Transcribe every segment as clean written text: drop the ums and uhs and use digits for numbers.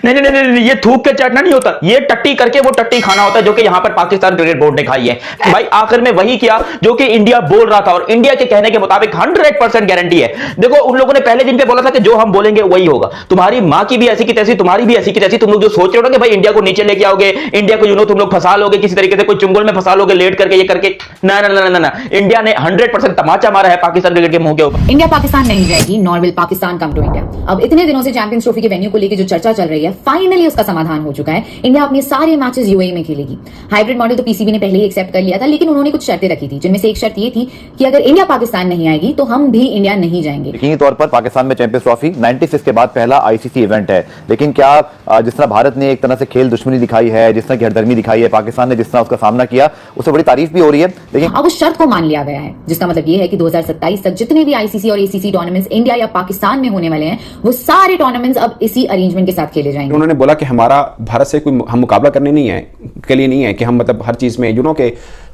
नहीं नहीं नहीं नहीं, ये थूक के चाटना नहीं होता, ये टट्टी करके वो टट्टी खाना होता है, जो कि यहां पर पाकिस्तान क्रिकेट बोर्ड ने खाई है। भाई आखिर में वही किया जो कि इंडिया बोल रहा था, और इंडिया के कहने के मुताबिक 100% गारंटी है। देखो उन लोगों ने पहले दिन पे बोला था कि जो हम बोलेंगे वही होगा। तुम्हारी मां की भी ऐसी की तैसी, तुम्हारी भी ऐसी की तैसी। तुम लोग जो सोच रहे हो ना कि भाई इंडिया को नीचे लेके आओगे, इंडिया को तुम लोग फंसा लोगे किसी तरीके से, कोई चुंगल में फंसा लोगे लेट करके, ये करके, ना ना ना ना ना, इंडिया ने 100% तमाचा मारा है पाकिस्तान क्रिकेट के मुंह के ऊपर। इंडिया पाकिस्तान नहीं जाएगी, nor will Pakistan come to India. अब इतने दिनों से चैंपियंस ट्रॉफी के वेन्यू को लेकर जो चर्चा चल रही है, फाइनली उसका समाधान हो चुका है। इंडिया अपने सारे मैचेस यूएई में खेलेगी। हाइब्रिड मॉडल तो पीसीबी ने पहले ही एक्सेप्ट कर लिया था, लेकिन उन्होंने कुछ शर्तें रखी थी, जिनमें से एक शर्त ये थी कि अगर इंडिया पाकिस्तान नहीं आएगी तो हम भी इंडिया नहीं जाएंगे। यकीनी तौर पर पाकिस्तान में चैंपियंस ट्रॉफी 96 के बाद पहला आईसीसी इवेंट है, लेकिन क्या जिस तरह भारत ने एक तरह से खेल दुश्मनी दिखाई है, जिस तरह की हरदर्मी दिखाई है, पाकिस्तान ने जिस तरह उसका सामना किया, उससे बड़ी तारीफ भी हो रही है, लेकिन अब उस शर्त को मान लिया गया है, जिसका मतलब ये है कि 2027 तक जितने भी आईसीसी और एसीसी टूर्नामेंट्स इंडिया या पाकिस्तान में होने वाले हैं, वो सारे टूर्नामेंट्स अब इसी अरेंजमेंट के साथ खेले जाएंगे। उन्होंने बोला कि हमारा भारत से कोई हम मुकाबला करने नहीं है, के लिए नहीं है कि हम मतलब हर चीज में के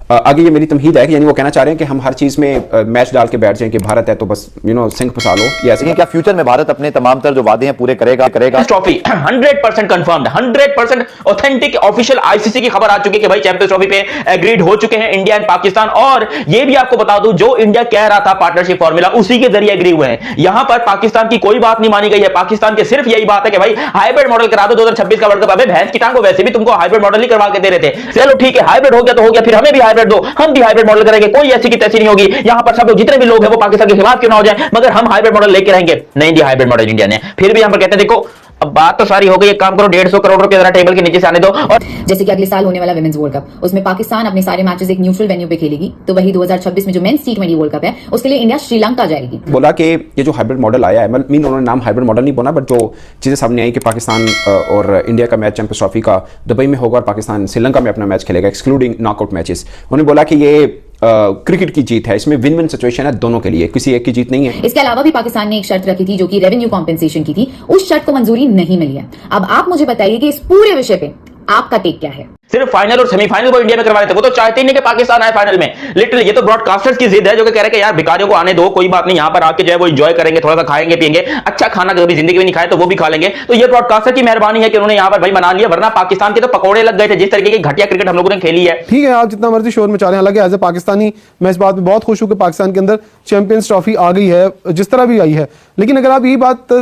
आगे ये मेरी तमहीद है कि यानी वो कहना चाह रहे हैं कि हम हर चीज में मैच डाल के बैठ जाएं कि भारत है तो बस सिंह फंसा लो। ये ऐसे क्या फ्यूचर में भारत अपने तमाम तर जो वादे हैं पूरे करेगा? Trophy 100% confirmed, 100% authentic official ICC की खबर आ चुकी है कि भाई चैंपियंस ट्रॉफी पे एग्रीड हो चुके हैं इंडिया एंड पाकिस्तान। और ये भी आपको बता दूं, जो इंडिया कह रहा था पार्टनरशिप फॉर्मूला, उसी के जरिए एग्री हुए हैं। यहां पर पाकिस्तान की कोई बात नहीं मानी गई है। पाकिस्तान की सिर्फ यही बात है कि भाई हाइब्रिड मॉडल करा दो 2026 का वर्ल्ड कप। अबे भैंस की टांग को वैसे भी तुमको हाइब्रिड मॉडल ही करवा के दे रहे थे। चलो ठीक है, हाइब्रिड हो गया तो हो गया, फिर हमें भी हाइब्रिड दो, हम भी हाइब्रिड मॉडल करेंगे। कोई ऐसी की तैसी नहीं होगी। यहां पर सब लोग जितने भी लोग हैं वो पाकिस्तान के खिलाफ क्यों ना हो जाए, मगर हम हाइब्रिड मॉडल लेके रहेंगे। नहीं दिया हाइब्रिड मॉडल इंडिया ने। फिर भी यहां पर कहते हैं देखो अब बात तो सारी हो गई, एक काम करो 150 करोड़ रुपए जरा टेबल के नीचे से आने दो। और जैसे कि अगले साल होने वाला विमेंस वर्ल्ड कप, उसमें पाकिस्तान अपने सारे मैचेस एक न्यूट्रल वेन्यू पे खेलेगी, तो वही 2026 में जो मेंस टी20 वर्ल्ड कप है उसके लिए इंडिया श्रीलंका जाएगी। बोला कि ये जो हाइब्रिड मॉडल आया है, मीन उन्होंने नाम हाइब्रिड मॉडल नहीं बोला, बट जो चीजें सामने आई कि पाकिस्तान और इंडिया का मैच चैंपियंस ट्रॉफी का दुबई में होगा और पाकिस्तान श्रीलंका में अपना मैच खेलेगा एक्सक्लूडिंग नॉकआउट मैचेस। उन्होंने बोला कि ये क्रिकेट की जीत है, इसमें विन विन सिचुएशन है दोनों के लिए, किसी एक की जीत नहीं है। इसके अलावा भी पाकिस्तान ने एक शर्त रखी थी जो कि रेवेन्यू कॉम्पेंसेशन की थी, उस शर्त को मंजूरी नहीं मिली है। अब आप मुझे बताइए कि इस पूरे विषय पे आपका टेक क्या है? सिर्फ फाइनल और सेमीफाइनल वो इंडिया में करवा रहे थे, वो तो चाहते ही नहीं कि पाकिस्तान आए फाइनल में। लिटरली ये तो ब्रॉडकास्टर्स की जिद है, जो कि कह रहे हैं कि यार भिखारियों को आने दो, कोई बात नहीं, यहां पर आके जो है वो एंजॉय करेंगे, थोड़ा सा खाएंगे पिएंगे, अच्छा खाना कभी जिंदगी में नहीं खाए तो वो भी खा लेंगे। तो ये ब्रॉडकास्टर की मेहरबानी है कि उन्होंने यहां पर भाई बना लिया, वरना पाकिस्तान के तो पकौड़े लग गए थे जिस तरीके की घटिया क्रिकेट हम लोगों ने खेली है। ठीक है, आप जितना मर्जी शोर मचा रहे हैं, हालांकि एज ए पाकिस्तानी मैं इस बात में बहुत खुश हूं कि पाकिस्तान के अंदर चैंपियंस ट्रॉफी आ गई है, जिस तरह भी आई है। लेकिन अगर आप यही बात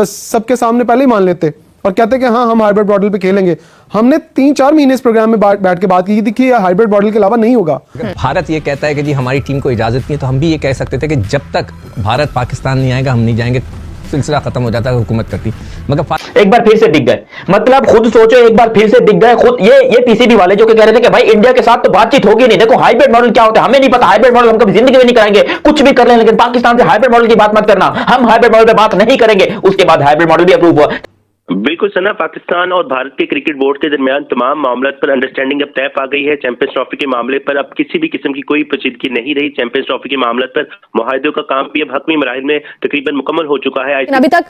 सबके सामने पहले ही मान लेते और कहते कि हाँ हम हाइब्रिड मॉडल पे खेलेंगे, हमने 3-4 महीने इस प्रोग्राम में बैठ के बात की थी कि हाइब्रिड मॉडल के अलावा नहीं होगा। भारत ये कहता है कि जी हमारी टीम को इजाजत नहीं है, तो हम भी ये कह सकते थे कि जब तक भारत पाकिस्तान नहीं आएगा हम नहीं जाएंगे, सिलसिला खत्म हो जाता है, हुकूमत करती। मगर एक बार फिर से दिख गए, मतलब खुद सोचो, एक बार फिर से दिख गए खुद ये पीसीबी वाले जो कि कह रहे थे कि भाई इंडिया के साथ तो बातचीत होगी नहीं। देखो हाइब्रिड मॉडल क्या होता है हमें नहीं पता, हाइब्रिड मॉडल हम कभी जिंदगी में नहीं कराएंगे, कुछ भी कर लें, लेकिन पाकिस्तान से हाइब्रिड मॉडल की बात मत करना, हम हाइब्रिड मॉडल पे बात नहीं करेंगे। उसके बाद हाइब्रिड मॉडल भी अप्रूव हुआ। बिल्कुल सना, पाकिस्तान और भारत के क्रिकेट बोर्ड के दरमियान तमाम मामलों पर अंडरस्टैंडिंग अब तय पा गई है। चैंपियंस ट्रॉफी के मामले पर अब किसी भी किस्म की कोई पेचीदगी नहीं रही। चैंपियंस ट्रॉफी के मामले पर मुआहदों का काम भी अब हकमी मराहिल में तकरीबन मुकम्मल हो चुका है। अभी तक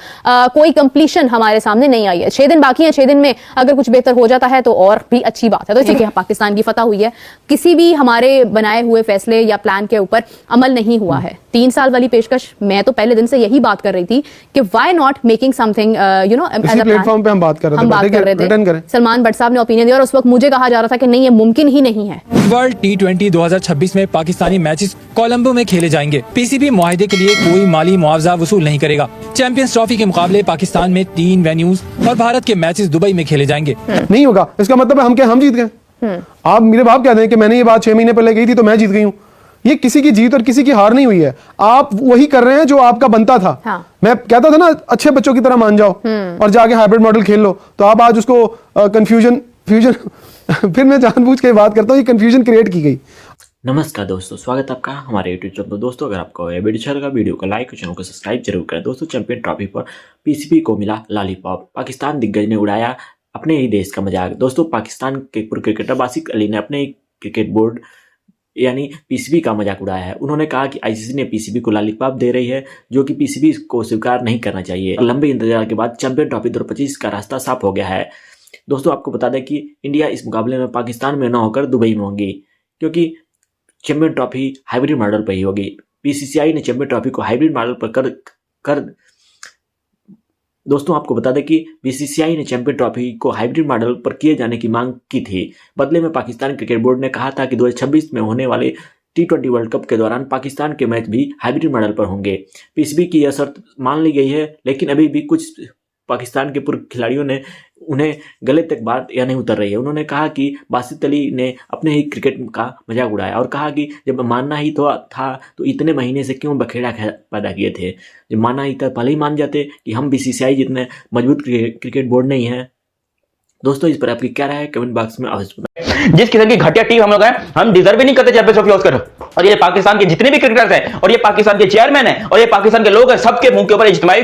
कोई कंप्लीशन हमारे सामने नहीं आई है। 6 दिन बाकी है, 6 दिन में अगर कुछ बेहतर हो जाता है तो और भी अच्छी बात है। तो देखिए पाकिस्तान की फतह हुई है, किसी भी हमारे बनाए हुए फैसले या प्लान के ऊपर अमल नहीं हुआ है। 3 साल वाली पेशकश, मैं तो पहले दिन से यही बात कर रही थी कि why not making something as a platform पे हम बात कर रहे थे। सलमान भट्ट साहब ने ओपिनियन दिया और उस वक्त मुझे कहा जा रहा था कि नहीं ये मुमकिन ही नहीं है। वर्ल्ड T20 2026 में पाकिस्तानी मैचेस कोलंबो में खेले जाएंगे। पीसीबी मुआहदे के लिए कोई माली मुआवजा वसूल नहीं करेगा। चैंपियंस ट्रॉफी के मुकाबले पाकिस्तान में 3 वेन्यूज और भारत के मैचेस दुबई में खेले जाएंगे। नहीं होगा, इसका मतलब है हम जीत गए। आप मेरे बाप कहते हैं कि मैंने ये बात 6 महीने पहले कही थी तो मैं जीत गई हूँ। ये किसी की जीत और किसी की हार नहीं हुई है, आप वही कर रहे हैं जो आपका बनता था। हाँ। मैं कहता था ना अच्छे बच्चों की तरह मान जाओ और जाके हाइब्रिड मॉडल खेल लो, तो आप आज उसको कंफ्यूजन फिर मैं जानबूझ के बात करता हूँ, ये कंफ्यूजन क्रिएट की गई। नमस्कार दोस्तों, स्वागत है आपका हमारे यूट्यूब चैनल पर। दोस्तों अगर आपको ये वीडियो अच्छा लगा, वीडियो को लाइक और चैनल को सब्सक्राइब जरूर करें। दोस्तों चैंपियन ट्रॉफी पर पीसीबी को मिला लॉलीपॉप, पाकिस्तान दिग्गज ने उड़ाया अपने ही देश का मजाक। दोस्तों पाकिस्तान के पूर्व क्रिकेटर बासिक अली ने अपने क्रिकेट बोर्ड यानी पीसीबी का मजाक उड़ाया है। उन्होंने कहा कि आईसीसी ने पीसीबी को लॉलीपॉप दे रही है, जो कि पीसीबी को स्वीकार नहीं करना चाहिए। लंबे इंतजार के बाद चैंपियन ट्रॉफी 2025 का रास्ता साफ हो गया है। दोस्तों आपको बता दें कि इंडिया इस मुकाबले में पाकिस्तान में न होकर दुबई में होगी, क्योंकि चैंपियन ट्रॉफी हाइब्रिड मॉडल पर ही होगी। बीसीसीआई ने चैंपियन ट्रॉफी को हाइब्रिड मॉडल पर कर दोस्तों आपको बता दें कि बीसीसीआई ने चैंपियन ट्रॉफी को हाइब्रिड मॉडल पर किए जाने की मांग की थी। बदले में पाकिस्तान क्रिकेट बोर्ड ने कहा था कि 2026 में होने वाले T20 वर्ल्ड कप के दौरान पाकिस्तान के मैच भी हाइब्रिड मॉडल पर होंगे। पीसीबी की यह शर्त मान ली गई है, लेकिन अभी भी कुछ पाकिस्तान के पूर्व खिलाड़ियों ने उन्हें गले तक बात या नहीं उतर रही है। उन्होंने कहा कि बासित अली ने अपने ही क्रिकेट का मजाक उड़ाया और कहा कि जब मानना ही तो था तो इतने महीने से क्यों बखेड़ा पैदा किए थे। जब मानना ही था पहले ही मान जाते कि हम बीसीसीआई जितने मजबूत क्रिकेट बोर्ड नहीं है। दोस्तों इस पर आपकी क्या राय है कमेंट बॉक्स में अवश्य बताएं। जिस किस्म की घटिया टीम हम लोग हैं, हम डिजर्व ही नहीं करते चैंपियंस ट्रॉफी ऑस्कर। और ये पाकिस्तान के जितने भी क्रिकेटर्स हैं और ये पाकिस्तान के चेयरमैन हैं और ये पाकिस्तान के लोग हैं, सबके मुंह के ऊपर इज्तिमाई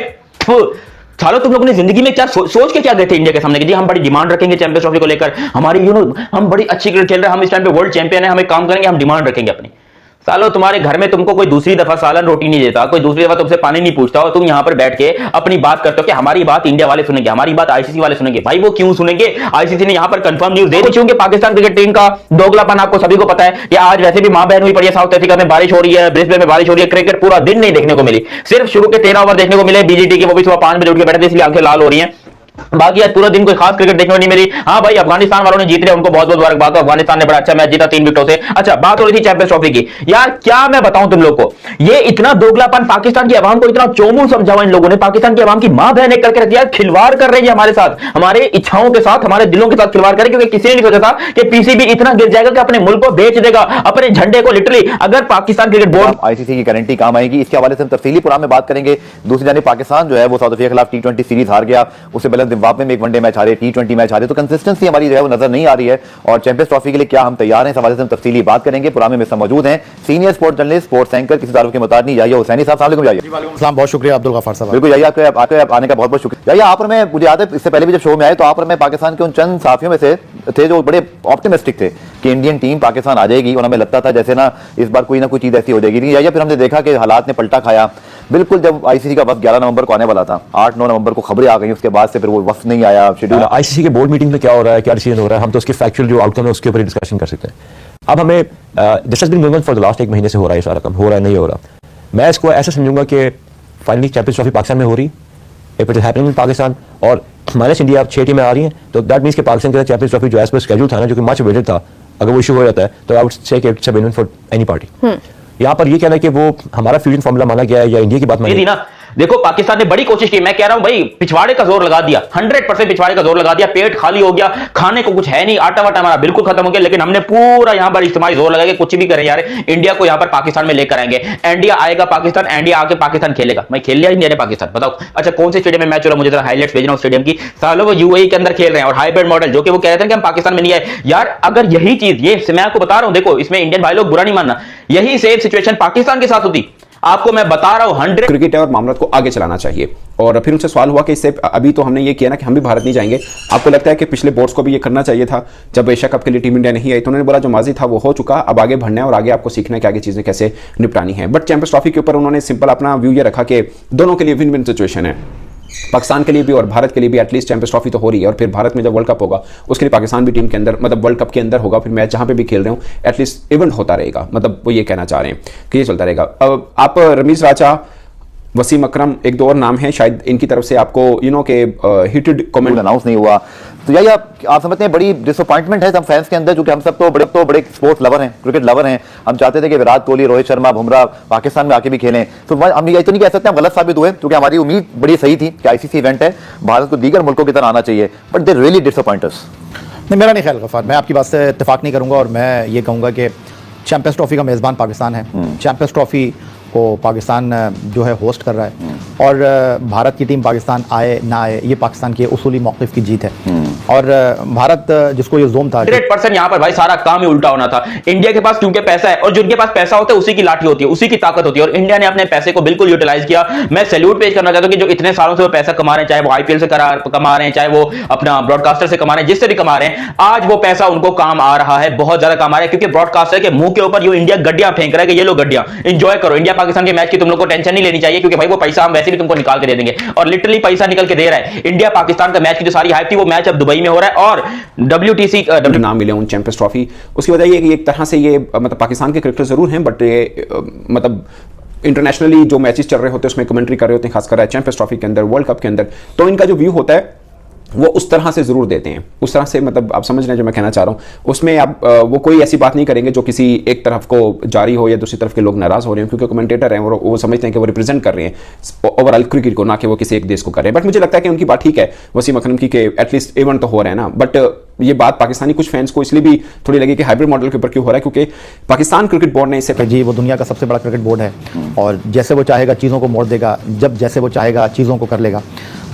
सालों तुम लोगों ने जिंदगी में क्या सोच के क्या गए थे इंडिया के सामने कि जी हम बड़ी डिमांड रखेंगे चैंपियंस ट्रॉफी को लेकर, हमारी हम बड़ी अच्छी क्रिकेट खेल रहे हैं, हम इस टाइम पे वर्ल्ड चैंपियन है, हमें काम करेंगे, हम डिमांड रखेंगे अपनी। सालों तुम्हारे घर में तुमको कोई दूसरी दफा सालन रोटी नहीं देता, कोई दूसरी दफा तुमसे पानी नहीं पूछता और तुम यहां पर बैठ के अपनी बात करते हो कि हमारी बात इंडिया वाले सुनेंगे, हमारी बात आईसीसी वाले सुनेंगे। भाई वो क्यों सुनेंगे? आईसीसी ने यहां पर कंफर्म न्यूज दे दी क्योंकि पाकिस्तान क्रिकेट टीम का दोगलापन आपको सभी को पता है कि आज वैसे भी मां बहन हुई पड़ी है। साउथ अफ्रीका में बारिश हो रही है, ब्रिस्बेन में बारिश हो रही है, क्रिकेट पूरा दिन नहीं देखने को मिली, सिर्फ शुरू के 13 ओवर देखने को मिले बीजीटी के, वो भी सुबह 5 बजे उठ के बैठे थे इसलिए आंखें लाल हो रही है। बाकी आज पूरा दिन कोई खास क्रिकेट देखने को नहीं मिली। हाँ भाई अफगानिस्तान वालों ने जीत रहे, उनको बहुत बहुत मुबारकबाद। अफगानिस्तान ने बड़ा अच्छा मैच जीता 3 विकेटों से। अच्छा बात हो रही थी चैंपियंस ट्रॉफी की। यार क्या मैं बताऊं तुम लोग को, ये इतना दोगलापन पाकिस्तान की आवाम को इतना चोमू समझावा इन लोगों ने, पाकिस्तान की आवाम की मां बहन करके रख दिया। खिलवाड़ कर रही है हमारे साथ, हमारे इच्छाओं के साथ, हमारे दिलों के साथ खिलवाड़ करे, क्योंकि किसी ने नहीं सोचा था कि पीसीबी इतना गिर जाएगा कि अपने मुल्क को बेच देगा, अपने झंडे को लिटरली। अगर पाकिस्तान क्रिकेट बोर्ड आईसीसी की गारंटी काम आएगी, इसके हवाले से हम तफसीली प्रोग्राम में बात करेंगे। दूसरी जानिब पाकिस्तान जो है वो साउथ अफ्रीका के खिलाफ T20 सीरीज हार गया, उससे पहले जिम्बाब्वे में एक वनडे मैच हारे, T20 मैच हारे, तो कंसिस्टेंसी हमारी जो है वो नजर नहीं आ रही है। और चैंपियंस ट्रॉफी के लिए क्या हम तैयार हैं, इस हवाले से हम तफसीली बात करेंगे। प्रोग्राम में मेरे साथ मौजूद हैं senior sports journalist, sports anchor किसी तारुफ के मुताबिक याहिया हुसैनी साहब। अस्सलाम वालेकुम। बहुत शुक्रिया अब्दुल गफ्फार साहब। बिल्कुल याहिया, आपके आने का बहुत बहुत शुक्रिया। याहिया आप और मैं, मुझे याद है इससे पहले भी जब शो में आए तो आप और मैं पाकिस्तान के उन चंद साथियों में से थे जो बड़े ऑप्टिमिस्टिक थे कि इंडियन टीम पाकिस्तान आ जाएगी, और हमें लगता था जैसे ना इस बार कोई ना कोई चीज ऐसी हो जाएगी। लेकिन याहिया फिर हमने देखा कि हालात ने पलटा खाया। बिल्कुल जब आईसीसी का वक्त 11 नवंबर को आने वाला था, 8-9 नवंबर को खबरें आ गई, उसके बाद से फिर वो वक्त नहीं आया। शेड्यूल आईसीसी के बोर्ड मीटिंग में क्या हो रहा है, क्या डिसीजन हो रहा है, हम तो उसके फैक्चुअल जो आउटकम है उसके ऊपर डिस्कशन कर सकते हैं। अब हमें this has been going on for the last 1 महीने से हो रहा है सारा काम, हो रहा है नहीं हो रहा। मैं इसको ऐसा समझूंगा कि फाइनली चैंपियंस ट्रॉफी पाकिस्तान में हो रही, if it is happening in Pakistan, और हमारे इंडिया 6 टीमें आ रही हैं, तो दैट मींस कि पाकिस्तान के चैंपियंस ट्रॉफी जो एज पर स्केड्यूल था ना, जो कि मच वेटेड था, अगर वो इशू हो जाता है तो आई वुड से कि it's a win for any party. यहाँ पर ये कहना है कि वो हमारा फ्यूजन फॉर्मूला माना गया है या इंडिया की बात मानी ना। देखो पाकिस्तान ने बड़ी कोशिश की, मैं कह रहा हूं भाई पिछवाड़े का जोर लगा दिया, 100% पिछवाड़े का जोर लगा दिया, पेट खाली हो गया, खाने को कुछ है नहीं, आटा वाटा हमारा बिल्कुल खत्म हो गया, लेकिन हमने पूरा यहां पर इस्तेमाल जोर लगा के कुछ भी करें यार, इंडिया को यहां पर पाकिस्तान में लेकर आएंगे। इंडिया आएगा पाकिस्तान, इंडिया आके पाकिस्तान खेलेगा। मैं खेल लिया ही नहीं पाकिस्तान, बताओ अच्छा कौन से स्टेडियम में मैच हो रहा है, मुझे जरा हाईलाइट्स भेजना स्टेडियम की। सालों वो यूएई के अंदर खेल रहे हैं और हाइब्रिड मॉडल, जो कि वो कह रहे थे कि हम पाकिस्तान में नहीं आए। यार अगर यही चीज, ये मैं आपको बता रहा हूं, देखो इसमें इंडियन भाई लोग बुरा नहीं मानना, यही सेम सिचुएशन पाकिस्तान के साथ होती, आपको मैं बता रहा हूं 100 क्रिकेट है और मामला को आगे चलाना चाहिए। और फिर उनसे सवाल हुआ कि इससे अभी तो हमने ये किया ना कि हम भी भारत नहीं जाएंगे, आपको लगता है कि पिछले बोर्ड्स को भी ये करना चाहिए था जब एशिया कप के लिए टीम इंडिया नहीं आई? तो उन्होंने बोला जो माजी था वो हो चुका, अब आगे बढ़ना है और आगे आपको सीखना है कि आगे चीजें कैसे निपटानी है। बट चैंपियंस ट्रॉफी के ऊपर उन्होंने सिंपल अपना व्यू ये रखा कि दोनों के लिए विन विन सिचुएशन है, पाकिस्तान के लिए भी और भारत के लिए भी। एटलीस्ट चैंपियंस ट्रॉफी तो हो रही है और फिर भारत में जब वर्ल्ड कप होगा उसके लिए पाकिस्तान भी टीम के अंदर, मतलब वर्ल्ड कप के अंदर होगा, फिर मैच जहां पे भी खेल रहे हो एटलीस्ट इवेंट होता रहेगा। मतलब वो ये कहना चाह रहे हैं कि ये चलता रहेगा। अब आप रमीज राजा, वसीम अकरम, एक दो और नाम है, शायद इनकी तरफ से आपको के हिटेड कमेंट अनाउंस नहीं हुआ, तो यही आप समझते हैं बड़ी डिसअपॉइंटमेंट है सब फैंस के अंदर, क्योंकि हम सब तो बड़े स्पोर्ट्स लवर हैं, क्रिकेट लवर हैं। हम चाहते थे कि विराट कोहली, रोहित शर्मा, बुमराह पाकिस्तान में आके भी खेलें। तो हम ये तो नहीं कह सकते हम गलत साबित हुए, क्योंकि हमारी उम्मीद बड़ी सही थी कि आईसीसी इवेंट है, भारत को दीगर मुल्कों की तरह आना चाहिए, बट दे रियली डिसअपॉइंट अस। नहीं, मेरा नहीं ख्याल गफ्फार, मैं आपकी बात से इत्तेफाक नहीं करूंगा और मैं ये कहूंगा कि चैंपियंस ट्रॉफी का मेज़बान पाकिस्तान है। चैंपियंस ट्रॉफी को पाकिस्तान जो है होस्ट कर रहा है, और भारत की टीम पाकिस्तान आए ना आए ये पाकिस्तान के उसूली मौक़िफ़ की जीत है। और भारत जिसको ये जोम था 100% यहाँ पर भाई सारा काम ही उल्टा होना था। इंडिया के पास क्योंकि पैसा है, और जिनके पास पैसा होता है उसी की लाठी होती है, उसी की ताकत होती है, और इंडिया ने अपने पैसे को बिल्कुल यूटिलाइज किया। मैं सैल्यूट पेश करना चाहता हूं कि जो इतने सालों से वो पैसा कमा रहे हैं, चाहे वो आईपीएल से कमा रहे हैं, चाहे वो अपना ब्रॉडकास्टर से कमा रहे हैं, जिससे भी कमा रहे हैं, आज वो पैसा उनको काम आ रहा है, बहुत ज्यादा काम आ रहा है, क्योंकि ब्रॉडकास्टर के मुंह के ऊपर जो इंडिया गड्डियां फेंक रहा है कि ये लो गड्डियां एंजॉय करो, इंडिया पाकिस्तान के मैच की तुम लोग को टेंशन नहीं लेनी चाहिए, क्योंकि भाई वो पैसा हम वैसे भी तुमको निकाल के दे देंगे, और लिटरली पैसा निकल के दे रहा है। इंडिया पाकिस्तान का मैच की जो सारी हाइप थी वो मैच अब दुबई में हो रहा है, और WTC नाम मिले उन चैंपियंस ट्रॉफी। उसकी वजह ये कि एक तरह से ये मतलब पाकिस्तान के क्रिकेटर जरूर हैं, बट ये मतलब इंटरनेशनली जो मैचेस चल रहे होते हैं उसमें कमेंट्री कर रहे होते हैं, खासकर चैंपियंस ट्रॉफी के अंदर, वर्ल्ड कप के अंदर, तो इनका जो व्यू होता है वो उस तरह से जरूर देते हैं, उस तरह से, मतलब आप समझ रहे हैं जो मैं कहना चाह रहा हूं। उसमें आप वो कोई ऐसी बात नहीं करेंगे जो किसी एक तरफ को जारी हो या दूसरी तरफ के लोग नाराज हो रहे हैं, क्योंकि कमेंटेटर हैं वो समझते हैं कि वो रिप्रेजेंट कर रहे हैं ओवरऑल क्रिकेट को, ना कि वो किसी एक देश को कर रहे हैं। बट मुझे लगता है कि उनकी बात ठीक है वसीम अकरम की, कि एटलीस्ट इवेंट तो हो रहा है ना। बट ये बात पाकिस्तानी कुछ फैंस को इसलिए भी थोड़ी लगी कि हाइब्रिड मॉडल के ऊपर क्यों हो रहा है, क्योंकि पाकिस्तान क्रिकेट बोर्ड ने इससे जी वो दुनिया का सबसे बड़ा क्रिकेट बोर्ड है और जैसे वो चाहेगा चीज़ों को मोड़ देगा, जब जैसे वो चाहेगा चीज़ों को कर लेगा।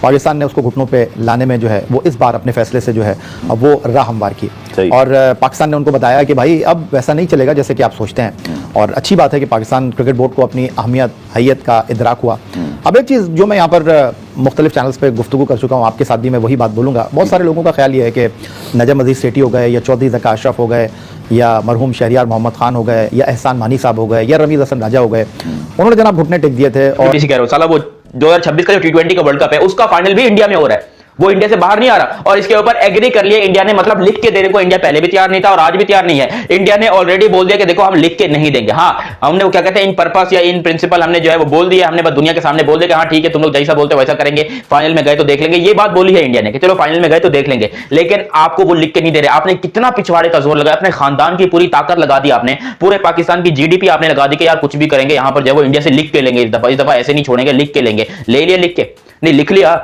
पाकिस्तान ने उसको घुटनों पे लाने में जो है वो इस बार अपने फैसले से जो है अब वो राह हमवार की और पाकिस्तान ने उनको बताया कि भाई अब वैसा नहीं चलेगा जैसे कि आप सोचते हैं। और अच्छी बात है कि पाकिस्तान क्रिकेट बोर्ड को अपनी अहमियत हैयत का इदराक हुआ। अब एक चीज़ जो मैं यहाँ पर मुख्तलिफ चैनल्स पे गुफ्तगू कर चुका हूँ, आपके साथ भी मैं वही बात बोलूँगा। बहुत सारे लोगों का ख्याल ये है कि नजम अजीज सेठी हो गए या चौधरी ज़का अशरफ हो गए या मरहूम शहरियार मोहम्मद खान हो गए या एहसान मानी साहब हो गए या रमीज हसन राजा हो गए, उन्होंने जनाब घुटने टेक दिए थे। और कह रहे हो साला वो 2026 का जो T20 का वर्ल्ड कप है उसका फाइनल भी इंडिया में हो रहा है, वो इंडिया से बाहर नहीं आ रहा। और इसके ऊपर एग्री कर लिया इंडिया ने, मतलब लिख के देने को इंडिया पहले भी तैयार नहीं था और आज भी तैयार नहीं है। इंडिया ने ऑलरेडी बोल दिया कि देखो हम लिख के नहीं देंगे। हाँ, हमने वो क्या कहते हैं इन पर्पस या इन प्रिंसिपल हमने जो है वो बोल दिया, हमने बस दुनिया के सामने बोल दिया कि हाँ ठीक है तुम लोग जैसा बोलते हो वैसा करेंगे, फाइनल में गए तो देख लेंगे। ये बात बोली है इंडिया ने कि चलो फाइनल में गए तो देख लेंगे, लेकिन आपको वो लिख के नहीं दे रहे। आपने कितना पिछवाड़े का जोर लगाया, अपने खानदान की पूरी ताकत लगा दी आपने, पूरे पाकिस्तान की GDP आपने लगा दी कि यार कुछ भी करेंगे यहाँ पर जो है वो इंडिया से लिख के लेंगे, इस दफा ऐसे नहीं छोड़ेंगे, लिख के लेंगे। ले लिया लिख के? नहीं लिख लिया,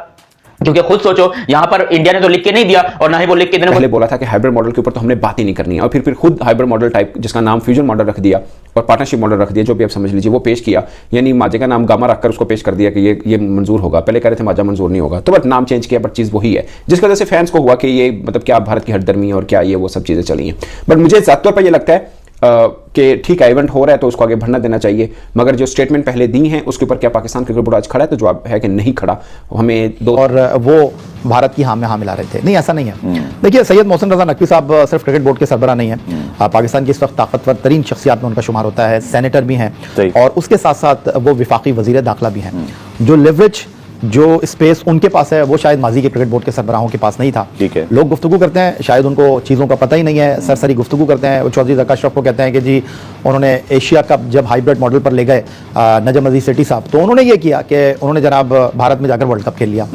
क्योंकि खुद सोचो यहां पर इंडिया ने तो लिख के नहीं दिया और ना ही वो लिख के देने पहले बोला था कि हाइब्रिड मॉडल के ऊपर तो हमने बात ही नहीं करनी है, और फिर खुद हाइब्रिड मॉडल टाइप जिसका नाम फ्यूजन मॉडल रख दिया और पार्टनरशिप मॉडल रख दिया, जो भी आप समझ लीजिए, वो पेश किया। यानी माजे का नाम गामा रखकर उसको पेश कर दिया कि ये मंजूर होगा। पहले कह रहे थे माजा मंजूर नहीं होगा, तो बट नाम चेंज किया, बट चीज़ वही है, जिसकी वजह से फैंस को हुआ कि ये मतलब क्या भारत की हटदर्मी और क्या ये वो सब चीज़ें चली हैं। बट मुझे ज़्यादा तौर पर यह लगता है कि ठीक है इवेंट हो रहा है तो उसको आगे बढ़ना देना चाहिए, मगर जो स्टेटमेंट पहले दी हैं उसके ऊपर क्या पाकिस्तान क्रिकेट बोर्ड आज खड़ा है? तो जवाब है कि नहीं खड़ा। हमें दो और वो भारत की हाँ में हाँ मिला रहे थे। नहीं, ऐसा नहीं है। देखिए, सैयद मोहसिन रजा नकवी साहब सिर्फ क्रिकेट बोर्ड के सरबराह नहीं है, पाकिस्तान की इस वक्त ताकतवर तरीन शख्सियात में उनका शुमार होता है, सेनेटर भी हैं और उसके साथ साथ वो विफाकी वजीर दाखिला भी हैं। जो लेवरेज, जो स्पेस उनके पास है वो शायद माजी के क्रिकेट बोर्ड के सरबराहों के पास नहीं था। ठीक है, लोग गुफ्तगू करते हैं, शायद उनको चीज़ों का पता ही नहीं है, सरसरी गुफ्तगू करते हैं। वो चौधरी ज़का अशरफ को कहते हैं कि जी उन्होंने एशिया कप जब हाइब्रिड मॉडल पर ले गए नजम अजीज सेठी साहब, तो उन्होंने ये किया कि उन्होंने जनाब भारत में जाकर वर्ल्ड कप खेल लिया।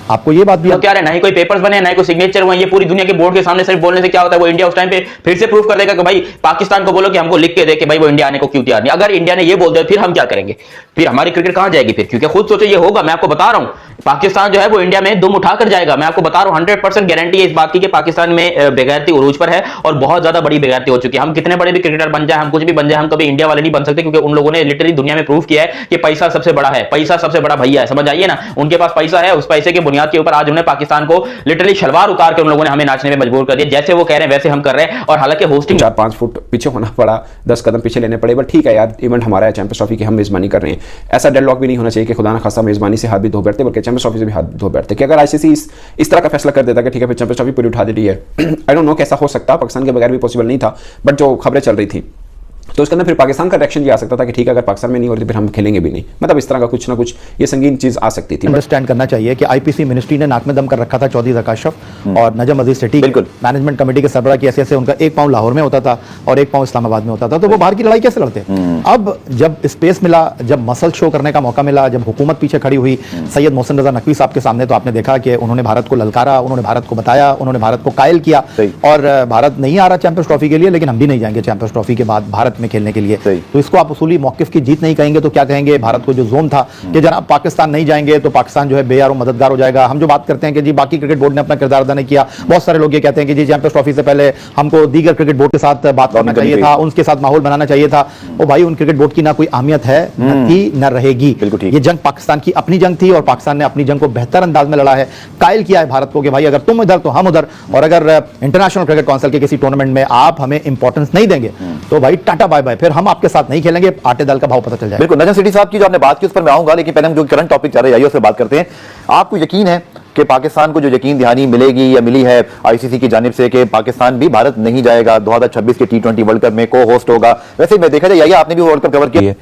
आपको ये बात भी तो क्या है, ना ही कोई पेपर्स बने, ना ही कोई सिग्नेचर हुए, ये पूरी दुनिया के बोर्ड के सामने सिर्फ बोलने से क्या होता है? वो इंडिया उस टाइम पे फिर से प्रूव कर देगा कि भाई पाकिस्तान को बोलो कि हमको लिख के दे कि भाई वो इंडिया आने को क्यों तैयार नहीं। अगर इंडिया ने ये बोल दिया फिर हम क्या करेंगे? फिर हमारी क्रिकेट कहां जाएगी फिर? क्योंकि खुद सोचो ये होगा, मैं आपको बता रहा हूं पाकिस्तान जो है वो इंडिया में दुम उठाकर जाएगा। मैं आपको बता रहा हूं 100% गारंटी है इस बात की कि पाकिस्तान में बेगैरती उरूज पर है और बहुत ज्यादा बड़ी बेगैरती हो चुकी है। हम कितने बड़े भी क्रिकेटर बन जाए, हम कुछ भी बन जाए, हम कभी इंडिया वाले नहीं बन सकते, क्योंकि उन लोगों ने लिटरली दुनिया में प्रूव किया है कि पैसा सबसे बड़ा है, पैसा सबसे बड़ा भैया है। समझ आइए ना, उनके पास पैसा है, उस पैसे के बुनियाद के ऊपर आज उन्हें पाकिस्तान को लिटरली शलवार उतार के उन लोगों ने हमें नाचने में मजबूर कर दिया। जैसे वो कह रहे हैं वैसे हम कर रहे हैं। और हालांकि होस्टिंग 4-5 फुट पीछे होना पड़ा, 10 कदम पीछे लेने पड़े, बट ठीक है यार, इवेंट हमारा है, चैंपियंस ट्रॉफी की हम मेजबानी कर रहे हैं। ऐसा डेडलॉक भी नहीं होना चाहिए कि खुदा ना खासा मेजबानी से हाथ भी धो बैठते, बल्कि चैंपियंस ट्रॉफी से भी हाथ धो बैठते। कि अगर ICC इस तरह का फैसला कर देता कि ठीक है फिर चैंपियंस ट्रॉफी पूरी उठा देती है, आई डोंट नो कैसा हो सकता, पाकिस्तान के बगैर भी पॉसिबल नहीं था, बट जो खबरें चल रही थी तो उसके अंदर फिर पाकिस्तान का रिएक्शन ये आ सकता था कि ठीक है अगर पाकिस्तान में नहीं हो रही तो फिर हम खेलेंगे भी नहीं। मतलब इस तरह का कुछ ना कुछ ये संगीन चीज आ सकती थी। अंडरस्टैंड करना चाहिए कि IPC मिनिस्ट्री ने नाक में दम कर रखा था चौधरी ज़का अशरफ और नजम अजीज सेठी। बिल्कुल, मैनेजमेंट कमेटी के सरबराह की हैसियत से उनका एक पांव लाहौर में होता था और एक पांव इस्लामाबाद में होता था, तो वो बाहर की लड़ाई कैसे लड़ते? अब जब स्पेस मिला, जब मसल शो करने का मौका मिला, जब हुकूमत पीछे खड़ी हुई सैयद मोहसिन रजा नकवी साहब के सामने, तो आपने देखा कि उन्होंने भारत को ललकारा, उन्होंने भारत को बताया, उन्होंने भारत को कायल किया। और भारत नहीं आ रहा चैंपियंस ट्रॉफी के लिए, लेकिन हम भी नहीं जाएंगे चैंपियंस ट्रॉफी के बाद भारत में खेलने के लिए। तो इसको आप उसूली मौकिफ की जीत नहीं कहेंगे तो क्या कहेंगे? भारत को जो जोन था कि जनाब पाकिस्तान नहीं जाएंगे तो पाकिस्तान जो है बेयारो मददगार हो जाएगा। हम जो बात करते हैं कि जी बाकी क्रिकेट बोर्ड ने अपना किरदार अदा नहीं किया, बहुत सारे लोग ये कहते हैं कि जी चैंपियंस ट्रॉफी से पहले हमको दीगर क्रिकेट बोर्ड के साथ बात करना चाहिए था, उनके साथ माहौल बनाना चाहिए था। ओ भाई, उन क्रिकेट बोर्ड की ना कोई अहमियत है, न थी न रहेगी। ये जंग पाकिस्तान की अपनी जंग थी और पाकिस्तान ने अपनी जंग को बेहतर अंदाज में लड़ा है। कायल किया है भारत को कि भाई अगर तुम इधर तो हम उधर, और अगर इंटरनेशनल क्रिकेट काउंसिल के किसी टूर्नामेंट में आप हमें इंपॉर्टेंस नहीं देंगे तो भाई टाटा बाय बाय, फिर हम आपके साथ नहीं खेलेंगे, आटे दाल का भाव पता चल जाएगा। बिल्कुल, नजम सेठी साहब की जो आपने बात की उस पर मैं आऊंगा, लेकिन पहले हम जो करंट टॉपिक चल रहा है उस पर बात करते हैं। आपको यकीन है कि पाकिस्तान को जो यकीन दहानी मिलेगी या मिली है ICC की जानिब से कि पाकिस्तान भी भारत नहीं जाएगा 2026 के T20 वर्ल्ड कप में, को होस्ट होगा? वैसे मैं देखा जाए आपने भी वर्ल्ड कप कवर किया,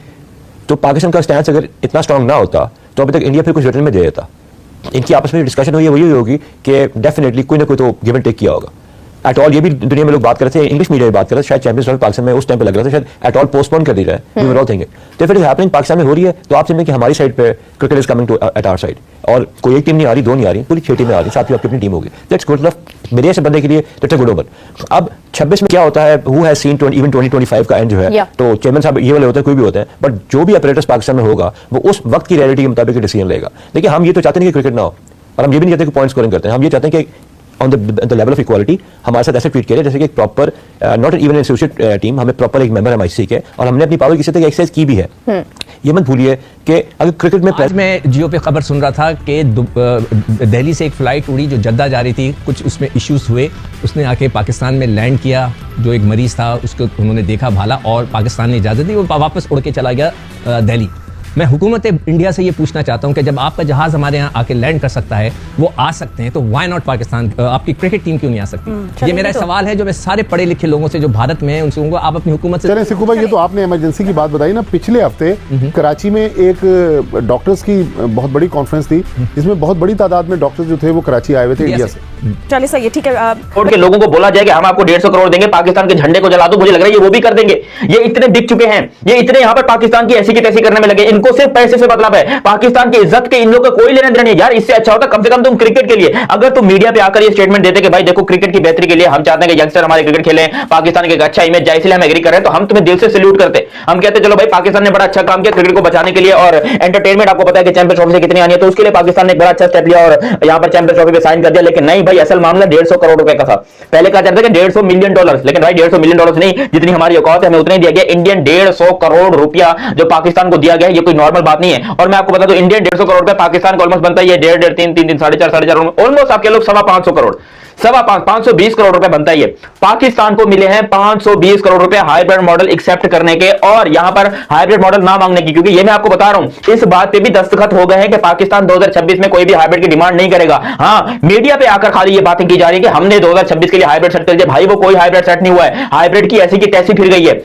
तो पाकिस्तान का स्टैंड अगर इतना स्ट्रांग ना होता तो अभी तक इंडिया फिर कुछ रिटर्न में दे देता। इनकी आपस में डिस्कशन हुई है, वही होगी कि डेफिनेटली कोई ना कोई तो गिव एंड टेक किया होगा। एट ऑल, ये भी दुनिया में लोग बात कर रहे थे, इंग्लिश मीडिया में बात कर रहे थे, शायद चैंपियंस ट्रॉफी पाकिस्तान में उस टाइम पे लग रहा था, शायद एट ऑल पोस्टपोन कर दी जाए, वी वर ऑल थिंकिंग। तो फिर हैपनिंग पाकिस्तान में हो रही है, तो आप समझें कि हमारी साइड पे cricket is coming to at our side, और कोई एक टीम नहीं आ रही, दो नहीं आ रही, पूरी 6 टीमें आ रही, साथ ही आपकी अपनी टीम होगी। दैट्स गुड लव, मेरे ऐसे बंदे के लिए दैट्स अ गुड ओवर। अब 26 में क्या होता है, हु हैज सीन इवन 2025 का एंड जो है, तो चेयरमैन साहब ये वाले होते हैं, कोई भी होते हैं, बट जो भी ऑपरेटर्स पाकिस्तान में होगा वो उस वक्त की रियलिटी के मुताबिक डिसीजन लेगा। देखिए, हम ये तो चाहते नहीं कि क्रिकेट ना हो, और हम ये भी नहीं चाहते कि पॉइंट स्कोरिंग करते हैं, हम ये चाहते हैं कि on the level of equality हमारे साथ ऐसे ट्रीट किया जैसे कि एक proper not even associate team, हमें प्रॉपर एक मेंबर एमआईसी के, और हमने अपनी पावर किसी तरह एक्सरसाइज की भी है। ये मत भूलिए कि अगर क्रिकेट में आज मैं जियो पे खबर सुन रहा था कि दिल्ली से एक फ्लाइट उड़ी जो जद्दा जा रही थी, कुछ उसमें इश्यूज हुए, उसने आके पाकिस्तान में लैंड किया, जो एक मरीज था उसको उन्होंने देखा भाला, और पाकिस्तान ने इजाजत दी, वो वापस उड़ के चला गया दिल्ली। मैं हुकूमत इंडिया से ये पूछना चाहता हूं कि जब आपका जहाज हमारे यहाँ आके लैंड कर सकता है, वो आ सकते हैं, तो व्हाई नॉट पाकिस्तान, आपकी क्रिकेट टीम क्यों नहीं आ सकती? ये मेरा सवाल है जो मैं सारे पढ़े लिखे लोगों से जो भारत में हैं उनसे कहूंगा, आप अपनी हुकूमत से। चलें सिक्कू भाई, ये तो आपने इमरजेंसी की बात बताई ना, पिछले हफ्ते कराची में एक डॉक्टर्स की बहुत बड़ी कॉन्फ्रेंस थी, जिसमें बहुत बड़ी तादाद में डॉक्टर्स जो थे वो कराची आए हुए थे इंडिया से। चलिए सही है, ठीक है। छोड़ के लोगों को बोला जाए कि हम आपको 150 करोड़ देंगे, पाकिस्तान के झंडे को जला दो, मुझे लग रहा है ये वो भी कर देंगे। ये इतने दिख चुके हैं, ये इतने यहाँ पर पाकिस्तान की ऐसी की तैसी करने में लगे, इनको सिर्फ पैसे से मतलब है, पाकिस्तान की इज्जत के इन लोगों का कोई लेना देना नहीं। यार इससे अच्छा होता कम से कम तुम क्रिकेट के लिए अगर तुम मीडिया पे आकर ये स्टेटमेंट देते कि भाई देखो क्रिकेट की बेहतरी के लिए हम चाहते हैं कि यंगस्टर हमारे क्रिकेट खेलें, पाकिस्तान की एक अच्छा इमेज जाए, इसलिए हम एग्री कर रहे हैं, तो हम तुम्हें दिल से सैल्यूट करते। हम कहते चलो भाई पाकिस्तान ने बड़ा अच्छा काम किया क्रिकेट को बचाने के लिए, और एंटरटेनमेंट आपको पता है कि चैंपियंस ट्रॉफी से कितनी आनी है, तो उसके लिए पाकिस्तान ने एक बड़ा अच्छा स्टेप लिया और यहाँ पर चैंपियंस ट्रॉफी पे साइन कर दिया। लेकिन नहीं भाई, असल मामला 150 करोड़ रुपए का था। पहले कहा जाता था कि $150 मिलियन, लेकिन भाई $150 मिलियन नहीं, जितनी हमारी औकात है हमें उतने दिया गया। इंडियन 150 करोड़ रुपया जो पाकिस्तान को दिया गया, ये कोई नॉर्मल बात नहीं है। और मैं आपको बता दूं, इंडियन 150 करोड़ रुपया पाकिस्तान को ऑलमोस्ट बनता है, ये 1.5, 3, 4.5 ऑलमोस्ट आपके लोग 525 करोड़, 520 करोड़ रुपए बनता है। ये पाकिस्तान को मिले हैं 520 करोड़ रुपए हाइब्रिड मॉडल एक्सेप्ट करने के, और यहां पर हाइब्रिड मॉडल ना मांगने की, क्योंकि ये मैं आपको बता रहा हूं इस बात पे भी दस्तखत हो गए हैं कि पाकिस्तान 2026 में कोई भी हाइब्रिड की डिमांड नहीं करेगा। हां, मीडिया पे आकर खाली ये बातें की जा रही है कि हमने 2026 के लिए हाइब्रिड सेट कर दिया। भाई वो कोई हाइब्रिड सेट नहीं हुआ है, हाइब्रिड की ऐसी की तैसी फिर गई है।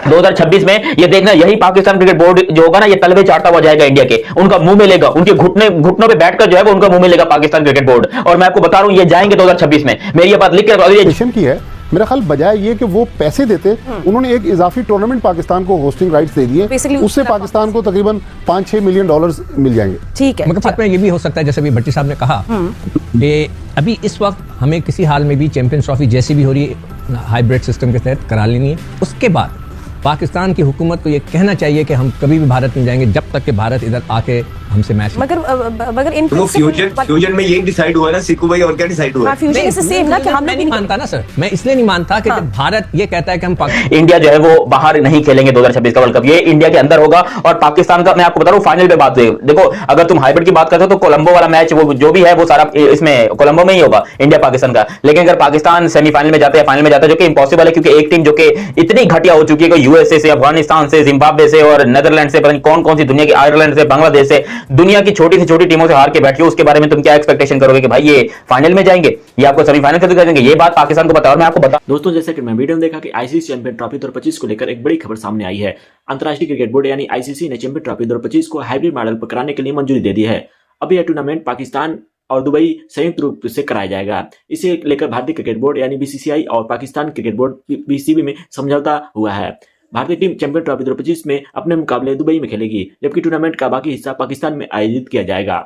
2026 में ये देखना, यही पाकिस्तान क्रिकेट बोर्ड जो होगा ना, ये तलवे चाटता हुआ जाएगा इंडिया के, उनका मुंह में लेगा, उनके घुटनों पे बैठकर जो है वो उनका मुंह में लेगा पाकिस्तान क्रिकेट बोर्ड। और मैं आपको बता रहा हूं ये जाएंगे 2026 में, मेरी ये बात लिख कर की है। मेरा ख्याल बजाय ये कि वो पैसे देते, उन्होंने एक इजाफी टूर्नामेंट पाकिस्तान को होस्टिंग राइट्स दे दिए, उससे पाकिस्तान को तकरीबन $5-6 मिलियन मिल जाएंगे। ठीक है, मगर फातिमा ये भी हो सकता है जैसे अभी भट्टी साहब ने कहा कि अभी इस वक्त हमें किसी हाल में भी चैंपियंस ट्रॉफी जैसी भी हो रही है हाइब्रिड सिस्टम के तहत करा लेनी है। उसके बाद पाकिस्तान की हुकूमत को ये कहना चाहिए कि हम कभी भी भारत नहीं जाएंगे जब तक कि भारत इधर आके हमसे मैच। मगर इन फ्यूजन में यही डिसाइड हुआ ना सिक्कू भाई, और क्या डिसाइड हुआ? फ्यूजन इज द सेम ना कि हम नहीं मानता ना सर, मैं इसलिए नहीं मानता कि जब भारत ये कहता है कि हम इंडिया जो है वो बाहर नहीं खेलेंगे 2026 का वर्ल्ड कप, ये इंडिया के अंदर होगा। और पाकिस्तान का मैं आपको बता रहा हूं फाइनल पे बात देखो, अगर तुम हाइब्रिड की बात करते हो तो कोलंबो वाला मैच वो जो भी है वो सारा इसमें कोलंबो में ही होगा इंडिया पाकिस्तान का। लेकिन अगर पाकिस्तान सेमीफाइनल में जाता है, फाइनल में जाता है, जो कि इंपॉसिबल है, क्योंकि एक टीम जो कि इतनी घटिया हो चुकी है, यूएसए से, अफगानिस्तान से, जिम्बाब्वे से और नेदरलैंड से, पता नहीं कौन कौन सी दुनिया की, आयरलैंड से, बांग्लादेश से, दुनिया की छोटी से छोटी टीमों से हार के बैठी हो, उसके बारे में तुम क्या एक्सपेक्टेशन करोगे कि भाई ये फाइनल में जाएंगे, ये आपको सेमीफाइनल से करेंगे? ये बात पाकिस्तान को पता है। और मैं आपको बता दोस्तों, जैसे कि मैं वीडियो में देखा कि आईसीसी चैंपियन ट्रॉफी 2025 को लेकर एक बड़ी खबर सामने आई है। अंतर्राष्ट्रीय क्रिकेट बोर्ड यानी आईसीसी ने चैंपियन ट्रॉफी 2025 को हाइब्रिड मॉडल पर कराने के लिए मंजूरी दे दी है। अब यह टूर्नामेंट पाकिस्तान और दुबई संयुक्त रूप से कराया जाएगा। इसे लेकर भारतीय क्रिकेट बोर्ड यानी बीसीसीआई और पाकिस्तान क्रिकेट बोर्ड पीसीबी में समझौता हुआ है। भारतीय टीम चैंपियन ट्रॉफी 2025 में अपने मुकाबले दुबई में खेलेगी, जबकि टूर्नामेंट का बाकी हिस्सा पाकिस्तान में आयोजित किया जाएगा।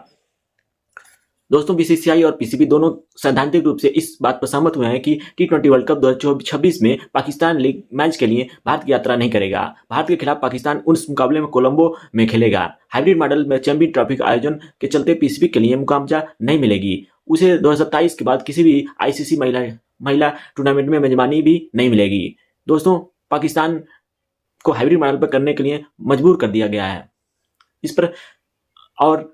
दोस्तों, बीसीसीआई और पीसीबी दोनों सैद्धांतिक रूप से इस बात पर सहमत हुए हैं कि T20 वर्ल्ड कप 2026 में पाकिस्तान लीग मैच के लिए भारत की यात्रा नहीं करेगा। भारत के खिलाफ पाकिस्तान उस मुकाबले में कोलंबो में खेलेगा। हाइब्रिड मॉडल में चैंपियन ट्रॉफी का आयोजन के चलते पीसीबी के लिए मुकाबला नहीं मिलेगी। उसे 2027 के बाद किसी भी आईसीसी महिला टूर्नामेंट में मेजबानी भी नहीं मिलेगी। दोस्तों, पाकिस्तान को हाइब्रिड मॉडल पर करने के लिए मजबूर कर दिया गया है। इस पर और